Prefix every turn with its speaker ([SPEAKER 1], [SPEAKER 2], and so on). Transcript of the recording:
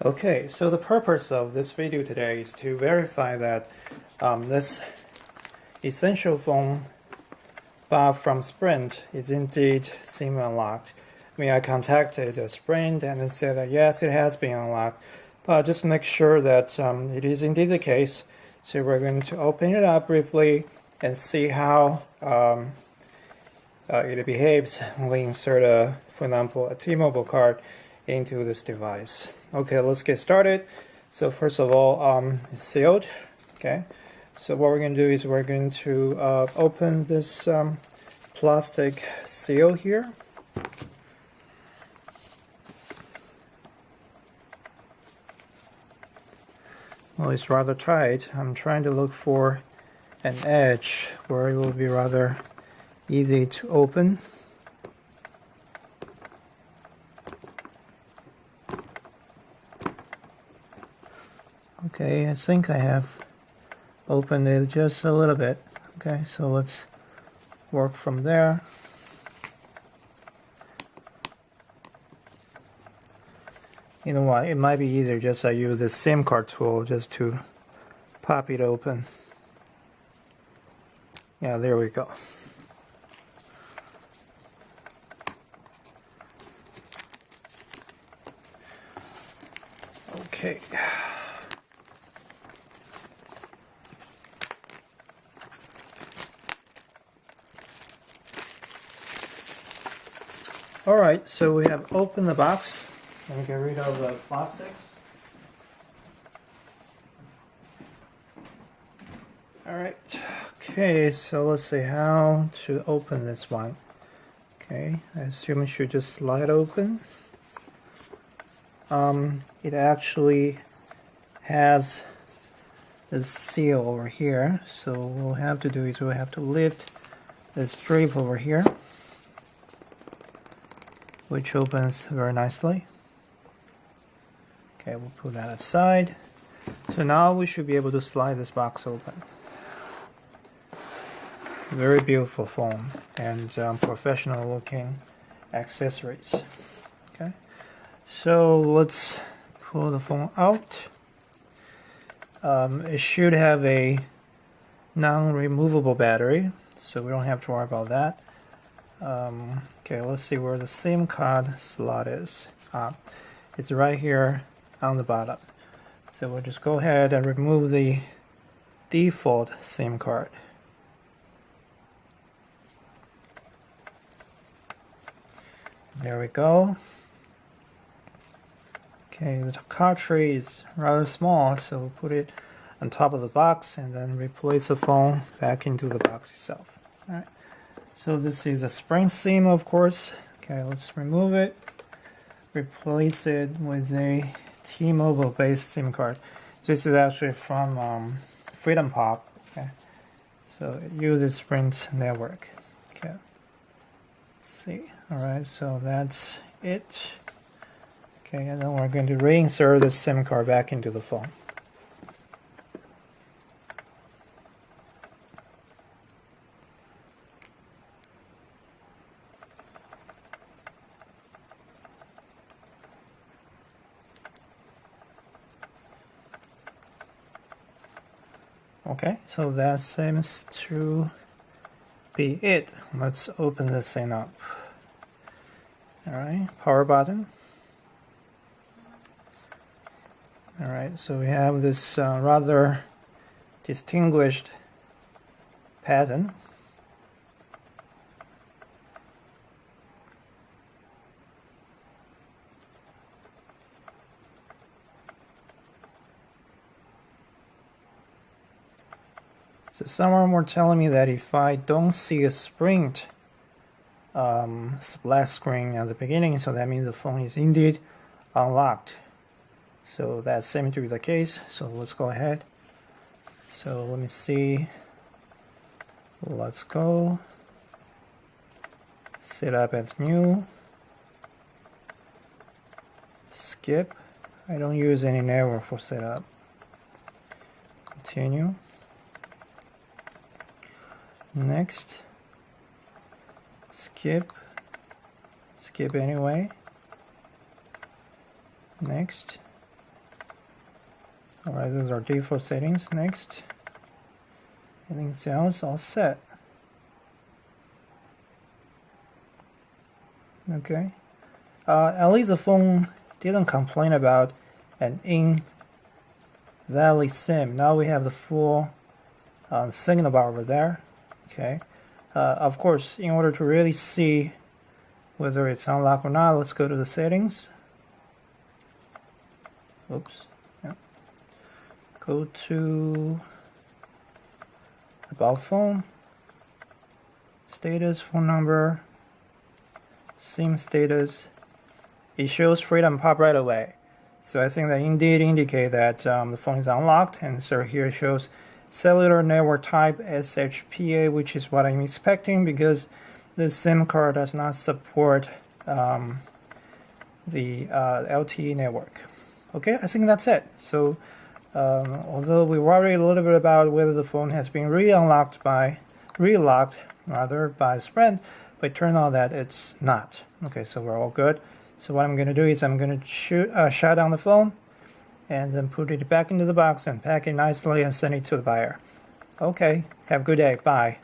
[SPEAKER 1] Okay, so the purpose of this video today is to verify that this essential phone fob from Sprint is indeed SIM unlocked. I contacted Sprint and they said that yes, it has been unlocked, but just make sure that it is indeed the case. So we're going to open it up briefly and see how it behaves when we insert, for example, a T-Mobile card into this device. Okay, let's get started. So first of all, it's sealed. Okay, so what we're going to do is we're going to open this plastic seal here. Well, it's rather tight. I'm trying to look for an edge where it will be rather easy to open. Okay, I think I have opened it just a little bit. Okay, so let's work from there. You know what, it might be easier just I use this SIM card tool just to pop it open. Yeah, there we go. Okay. Alright, so we have opened the box. Let me get rid of the plastics. Alright, okay, so let's see how to open this one. Okay, I assume it should just slide open. It actually has this seal over here, so what we'll have to do is we'll have to lift this strip over here, which opens very nicely. Okay, we'll put that aside. So now we should be able to slide this box open. Very beautiful phone and professional looking accessories. Okay, so let's pull the phone out. It should have a non-removable battery, so we don't have to worry about that. Okay, let's see where the SIM card slot is. It's right here on the bottom. So we'll just go ahead and remove the default SIM card. There we go. Okay, the cartridge is rather small, so we'll put it on top of the box and then replace the phone back into the box itself. Alright, so this is a spring SIM, of course. Okay, let's remove it. Replace it with a T-Mobile based SIM card. This is actually from Freedom Pop. Okay, so it uses Sprint network. Okay, let's see. Alright, so that's it. Okay, and then we're going to reinsert the SIM card back into the phone. Okay, so that seems to be it. Let's open this thing up. Alright, power button. Alright, so we have this rather distinguished pattern. So someone were telling me that if I don't see a Sprint splash screen at the beginning, so that means the phone is indeed unlocked. So that seems to be the case. So let's go ahead. So let me see. Let's go. Set up as new. Skip. I don't use any network for setup. Continue. Next. Skip. Skip anyway. Next. Alright, those are default settings. Next. Anything else? All set. Okay. At least the phone didn't complain about an invalid SIM. Now we have the full signal bar over there. Okay. Of course, in order to really see whether it's unlocked or not, let's go to the settings. Oops. Yeah. Go to about phone, status, phone number, SIM status. It shows Freedom pop right away. So I think that indeed indicate that the phone is unlocked, and so here it shows cellular network type SHPA, which is what I'm expecting because this SIM card does not support the LTE network. Okay, I think that's it. So although we worry a little bit about whether the phone has been relocked by Sprint, but it turned out that it's not. Okay, so we're all good. So what I'm going to do is I'm going to shut down the phone and then put it back into the box and pack it nicely and send it to the buyer. Okay, have a good day. Bye.